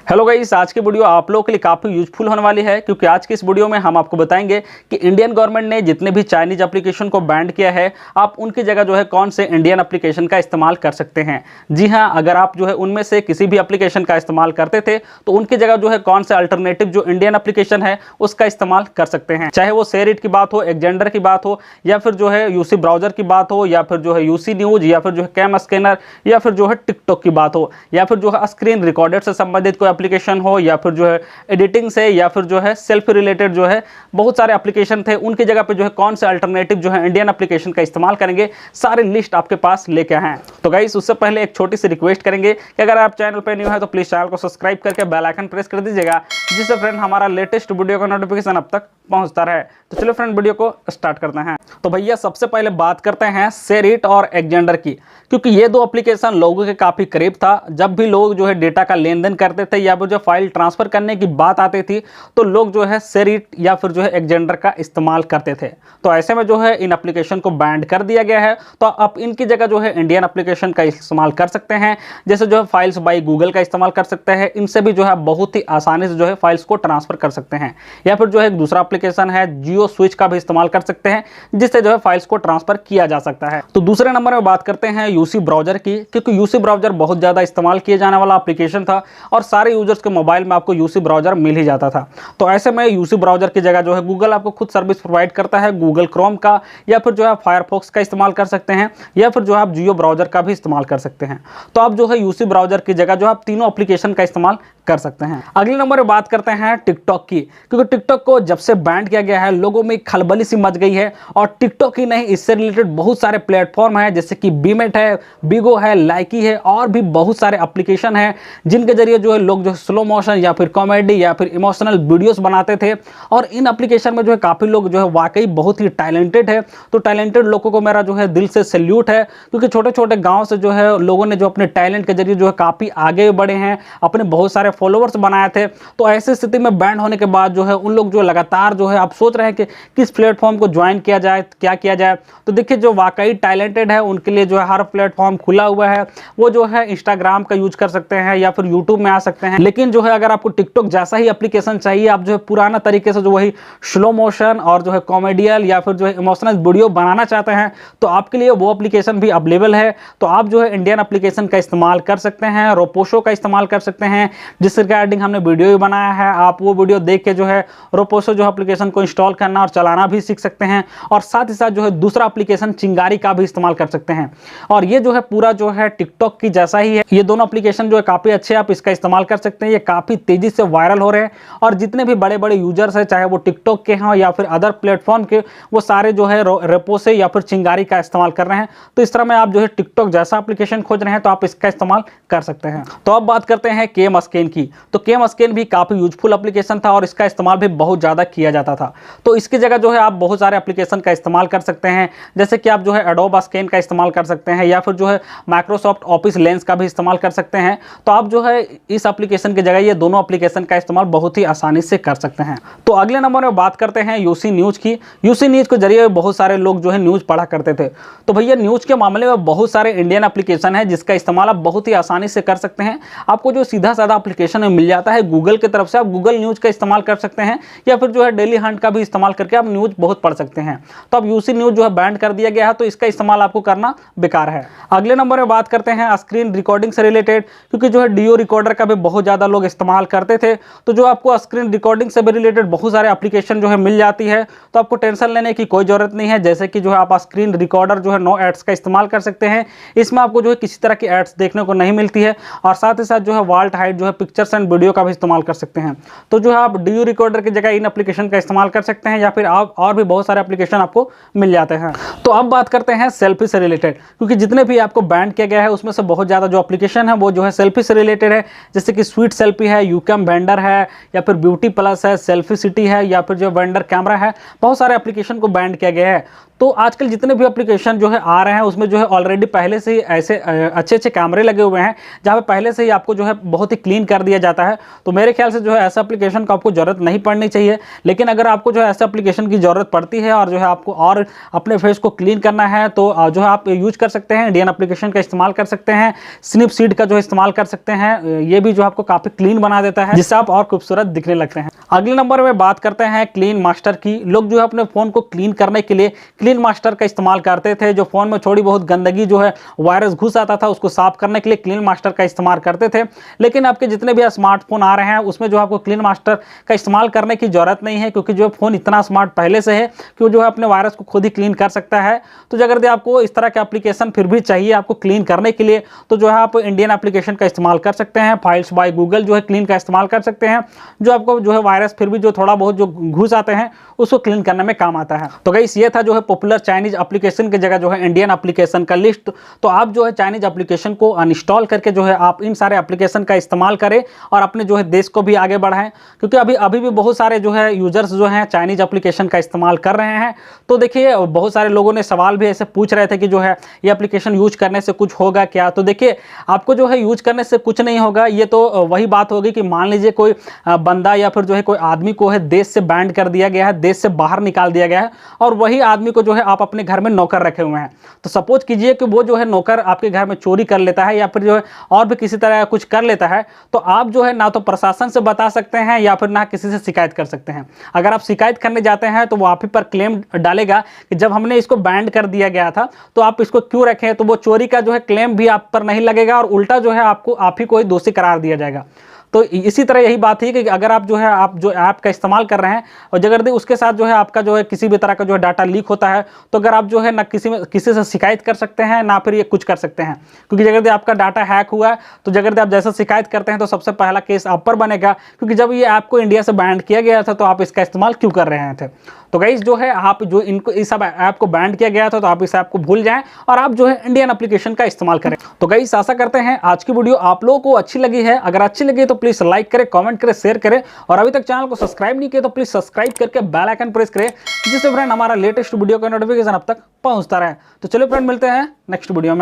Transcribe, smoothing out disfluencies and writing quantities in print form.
Hello guys, आज की video आप लोगों के लिए काफ़ी यूजफुल होने वाली है क्योंकि आज की इस वीडियो में हम आपको बताएंगे कि इंडियन गवर्नमेंट ने जितने भी चाइनीज एप्लीकेशन को बैन किया है, आप उनकी जगह जो है कौन से इंडियन एप्लीकेशन का इस्तेमाल कर सकते हैं। जी हां, अगर आप जो है उनमें से किसी भी एप्लीकेशन का इस्तेमाल करते थे तो उनकी जगह जो है कौन से अल्टरनेटिव जो इंडियन एप्लीकेशन है उसका इस्तेमाल कर सकते हैं। चाहे वो शेयरिट की बात हो, एक्जेंडर की बात हो, या फिर जो है यूसी ब्राउजर की बात हो, या फिर जो है यूसी न्यूज, या फिर जो है कैम स्कैनर, या फिर जो है टिकटॉक की बात हो, या फिर जो है स्क्रीन रिकॉर्डर से संबंधित कोई एप्लीकेशन हो, या फिर जो है एडिटिंग से, या फिर जो है सेल्फी रिलेटेड जो है बहुत सारे एप्लीकेशन थे, उनकी जगह पे जो है कौन से अल्टरनेटिव जो है इंडियन एप्लीकेशन का इस्तेमाल करेंगे, सारे लिस्ट आपके पास लेके आए हैं। तो गाइस, उससे पहले एक छोटी सी रिक्वेस्ट करेंगे कि अगर आप चैनल पे न्यू है तो प्लीज चैनल को सब्सक्राइब करके बेल आइकन प्रेस कर दीजिएगा, जिससे फ्रेंड हमारा लेटेस्ट वीडियो का नोटिफिकेशन अब तक पहुंचता रहे। तो चलो फ्रेंड, वीडियो को स्टार्ट करते हैं। तो भैया सबसे पहले बात करते हैं शेयरिट और एक्जेंडर की, क्योंकि ये दो एप्लीकेशन लोगों के काफी करीब था। जब भी लोग जो है डेटा का लेन देन करते थे या फिर जो फाइल ट्रांसफर करने की बात आती थी तो लोग जो है शेयरिट या फिर जो है एक्जेंडर का इस्तेमाल करते थे। तो ऐसे में जो है इन एप्लीकेशन को बैन कर दिया गया है, तो आप इनकी जगह जो है इंडियन एप्लीकेशन का इस्तेमाल कर सकते हैं। जैसे जो है फाइल्स बाई गूगल का इस्तेमाल कर सकते हैं, इनसे भी जो है बहुत ही आसानी से जो है फाइल्स को ट्रांसफर कर सकते हैं। या फिर जो है एक दूसरा एप्लीकेशन है जियो स्विच का भी इस्तेमाल कर सकते हैं, जिससे जो है फाइल्स को ट्रांसफर किया जा सकता है। तो दूसरे नंबर में बात करते हैं यूसी ब्राउजर की, क्योंकि यूसी ब्राउजर बहुत ज्यादा इस्तेमाल किए जाने वाला एप्लीकेशन था और सारे यूजर्स के मोबाइल में आपको यूसी ब्राउजर मिल ही जाता था। तो ऐसे में यूसी ब्राउजर की जगह जो है गूगल आपको खुद सर्विस प्रोवाइड करता है, गूगल क्रोम का, या फिर जो है फायरफॉक्स का इस्तेमाल कर सकते हैं, या फिर जो आप जियो ब्राउजर का भी इस्तेमाल कर सकते हैं। तो आप जो है यूसी ब्राउजर की जगह जो आप तीनों एप्लीकेशन का इस्तेमाल कर सकते हैं। अगले नंबर में बात करते हैं टिकटॉक की, क्योंकि टिकटॉक को जब से बैन किया गया है लोगों में खलबली सी मच गई है। और टिकटॉक ही नहीं, इससे रिलेटेड बहुत सारे प्लेटफॉर्म हैं, जैसे कि बीमेट है, बिगो है, लाइकी है, और भी बहुत सारे एप्लीकेशन हैं जिनके जरिए जो है लोग जो स्लो मोशन या फिर कॉमेडी या फिर इमोशनल वीडियोस बनाते थे। और इन एप्लीकेशन में जो है काफ़ी लोग जो है वाकई बहुत ही टैलेंटेड है। तो टैलेंटेड लोगों को मेरा जो है दिल से सैल्यूट है, क्योंकि छोटे छोटे गाँव से जो है लोगों ने जो अपने टैलेंट के जरिए जो है काफ़ी आगे बढ़े हैं, अपने बहुत सारे फॉलोअर्स बनाए थे। तो ऐसी स्थिति में बैन होने के बाद जो है उन लोग जो लगातार जो है आप सोच रहे हैं कि किस प्लेटफॉर्म को ज्वाइन किया जाए, क्या किया जाए। तो देखिए, जो वाकई टैलेंटेड है उनके लिए जो है हर प्लेटफॉर्म खुला हुआ है। वो जो है इंस्टाग्राम का यूज कर सकते हैं या फिर यूट्यूब में आ सकते हैं। लेकिन जो है अगर आपको टिकटॉक जैसा ही एप्लीकेशन चाहिए, आप जो है पुराना तरीके से जो वही स्लो मोशन और जो है कॉमेडियल या फिर जो है इमोशनल वीडियो बनाना चाहते हैं, तो आपके लिए वो एप्लीकेशन भी अवेलेबल है। तो आप जो है इंडियन एप्लीकेशन का इस्तेमाल कर सकते हैं, रोपोशो का इस्तेमाल कर सकते हैं, जिस रिगार्डिंग हमने वीडियो भी बनाया है। आप वो वीडियो देख के जो है रोपोशो जो एप्लीकेशन को इंस्टॉल करना और चलाना भी सीख सकते हैं। और साथ ही साथ जो है दूसरा एप्लीकेशन चिंगारी का भी इस्तेमाल कर सकते हैं। और ये जो है पूरा जो है टिकटॉक की जैसा ही है। ये दोनों एप्लीकेशन जो है काफ़ी अच्छे, आप इसका इस्तेमाल कर सकते हैं। ये काफ़ी तेज़ी से वायरल हो रहे हैं और जितने भी बड़े बड़े यूजर्स हैं, चाहे वो टिकटॉक के हों या फिर अदर प्लेटफॉर्म के, वो सारे जो है रेपोसे या फिर चिंगारी का इस्तेमाल कर रहे हैं। तो इस तरह में आप जो है टिकटॉक जैसा एप्लीकेशन खोज रहे हैं तो आप इसका इस्तेमाल कर सकते हैं। तो अब बात करते हैं केम स्कैन की। तो केम स्कैन भी काफ़ी यूजफुल एप्लीकेशन था और इसका इस्तेमाल भी बहुत ज़्यादा किया जाता था। तो इसकी जगह जो है आप बहुत सारे एप्लीकेशन का इस्तेमाल कर सकते हैं, जैसे कि आप जो है एडोब स्कैन का इस्तेमाल कर सकते हैं, या फिर जो है माइक्रोसॉफ्ट ऑफिस लेंस का भी इस्तेमाल कर सकते हैं। तो आप जो है इस एप्लीकेशन की जगह ये दोनों एप्लीकेशन का इस्तेमाल बहुत ही आसानी से कर सकते हैं। तो अगले नंबर में बात करते हैं यूसी न्यूज़ की। यूसी न्यूज़ के जरिए बहुत सारे लोग जो है न्यूज़ पढ़ा करते थे। तो भैया न्यूज़ के मामले में बहुत सारे इंडियन एप्लीकेशन है जिसका इस्तेमाल आप बहुत ही आसानी से कर सकते हैं। आपको जो सीधा साधा एप्लीकेशन में मिल जाता है गूगल की तरफ से, आप गूगल न्यूज़ का इस्तेमाल कर सकते हैं, या फिर जो है डेली हंट का भी इस्तेमाल करके आप न्यूज़ बहुत पढ़ सकते हैं। तो अब यूसी न्यूज़ जो है बैन कर दिया गया है, तो इसका इस्तेमाल आपको करना बेकार है। अगले नंबर में बात करते हैं स्क्रीन रिकॉर्डिंग से रिलेटेड, क्योंकि जो है डियो रिकॉर्डर का भी बहुत ज़्यादा लोग इस्तेमाल करते थे। तो जो आपको स्क्रीन रिकॉर्डिंग से भी रिलेटेड बहुत सारे एप्लीकेशन जो है मिल जाती है, तो आपको टेंशन लेने की कोई ज़रूरत नहीं है। जैसे कि जो है आप स्क्रीन रिकॉर्डर जो है नो एड्स का इस्तेमाल कर सकते हैं। इसमें आपको जो है किसी तरह की एड्स देखने को नहीं मिलती है। और साथ ही साथ जो है वाल्ट हाइट जो है पिक्चर्स एंड वीडियो का भी इस्तेमाल कर सकते हैं। तो जो है आप डियो रिकॉर्डर की जगह इन एप्लीकेशन का इस्तेमाल कर सकते हैं, या फिर आप और भी बहुत सारे एप्लीकेशन आपको मिल जाते हैं। तो अब बात करते हैं सेल्फी से रिलेटेड, क्योंकि जितने भी आपको बैन किया गया है उसमें से बहुत ज़्यादा जो एप्लीकेशन है वो जो है सेल्फी से रिलेटेड है। जैसे कि स्वीट सेल्फी है, यूकैम वेंडर है, या फिर ब्यूटी प्लस है, सेल्फी सिटी है, या फिर जो वेंडर कैमरा है, बहुत सारे एप्लीकेशन को बैन किया गया है। तो आजकल जितने भी एप्लीकेशन जो है आ रहे हैं उसमें जो है ऑलरेडी पहले से ही ऐसे अच्छे अच्छे कैमरे लगे हुए हैं जहाँ पे पहले से ही आपको जो है बहुत ही क्लीन कर दिया जाता है। तो मेरे ख्याल से जो है ऐसा एप्लीकेशन को आपको ज़रूरत नहीं पड़नी चाहिए। लेकिन अगर आपको जो है ऐसा एप्लीकेशन की ज़रूरत पड़ती है और जो है आपको और अपने फेस को क्लीन करना है तो जो है आप यूज कर सकते हैं, इंडियन एप्लीकेशन का इस्तेमाल कर सकते हैं, स्नैपसीड का जो इस्तेमाल कर सकते हैं। ये भी जो आपको काफ़ी क्लीन बना देता है जिससे आप और खूबसूरत दिखने लगते हैं। अगले नंबर में बात करते हैं क्लीन मास्टर की। लोग जो है अपने फ़ोन को क्लीन करने के लिए क्लीन मास्टर का इस्तेमाल करते थे। जो फ़ोन में थोड़ी बहुत गंदगी जो है वायरस घुस आता था उसको साफ करने के लिए क्लीन मास्टर का इस्तेमाल करते थे। लेकिन आपके जितने भी स्मार्टफोन आ रहे हैं उसमें जो आपको क्लीन मास्टर का इस्तेमाल करने की ज़रूरत नहीं है, क्योंकि जो फ़ोन इतना स्मार्ट पहले से है कि वो जो है अपने वायरस को खुद ही क्लीन कर सकता है। तो अगर आपको इस तरह के एप्लीकेशन फिर भी चाहिए आपको क्लीन करने के लिए तो जो है आप इंडियन एप्लीकेशन का इस्तेमाल कर सकते हैं। फाइल्स बाय गूगल जो है क्लीन का इस्तेमाल कर सकते हैं, जो आपको जो है वायरस फिर भी जो थोड़ा बहुत जो घुस आते हैं उसको क्लीन करने में काम आता है। तो गाइस ये था जो है पॉपुलर चाइनीज एप्लीकेशन की जगह जो है इंडियन एप्लीकेशन का लिस्ट। तो आप जो है चाइनीज एप्लीकेशन को अनइंस्टॉल करके जो है आप इन सारे एप्लीकेशन का इस्तेमाल करें और अपने जो है देश को भी आगे बढ़ाएं, क्योंकि अभी भी बहुत सारे जो है यूजर्स जो हैं चाइनीज एप्लीकेशन का इस्तेमाल कर रहे हैं। तो देखिए बहुत सारे लोगों ने सवाल भी ऐसे पूछ रहे थे कि जो है ये एप्लीकेशन यूज करने से कुछ होगा क्या। तो देखिए आपको जो है यूज करने से कुछ नहीं होगा। ये तो वही बात होगी कि मान लीजिए कोई बंदा या फिर जो है कोई आदमी को है देश से बैंड कर दिया गया है, देश से बाहर निकाल दिया गया है, और वही आदमी को जो है आप अपने घर में नौकर रखे हुए हैं। तो सपोज कीजिए कि वो जो है नौकर आपके घर में चोरी कर लेता है या फिर जो है और भी किसी तरह कुछ कर लेता है, तो आप जो है ना तो प्रशासन से बता सकते हैं या फिर ना किसी से शिकायत कर सकते हैं। अगर आप शिकायत करने जाते हैं तो वो आप ही पर क्लेम डालेगा कि जब हमने इसको बैंड कर दिया गया था तो आप इसको क्यों रखें। तो वो चोरी का जो है क्लेम भी आप पर नहीं लगेगा और उल्टा जो है आपको आप ही को ही दोषी करार दिया जाएगा। तो इसी तरह यही बात है कि अगर आप जो है आप जो ऐप का इस्तेमाल कर रहे हैं और जगरदी उसके साथ जो है आपका जो है किसी भी तरह का जो है डाटा लीक होता है, तो अगर आप जो है ना किसी से शिकायत कर सकते हैं ना फिर ये कुछ कर सकते हैं, क्योंकि जगरदी आपका डाटा हैक हुआ है तो जगरदी आप जैसा शिकायत करते हैं तो सबसे पहला केस आप पर बनेगा, क्योंकि जब ये ऐप को इंडिया से बैन किया गया था तो आप इसका इस्तेमाल क्यों कर रहे थे। तो गाइस जो है आप जो इनको इस सब ऐप को बैन किया गया था तो आप इस ऐप को भूल जाएं और आप जो है इंडियन एप्लीकेशन का इस्तेमाल करें। तो गाइस आशा करते हैं आज की वीडियो आप लोगों को अच्छी लगी है। अगर अच्छी लगी तो प्लीज लाइक करें, कमेंट करें, शेयर करें, और अभी तक चैनल को सब्सक्राइब नहीं किया तो प्लीज सब्सक्राइब करके बेल आइकन प्रेस करें, जिससे फ्रेंड हमारा लेटेस्ट वीडियो का नोटिफिकेशन अब तक पहुंचता रहे। तो चलिए फ्रेंड मिलते हैं नेक्स्ट वीडियो में।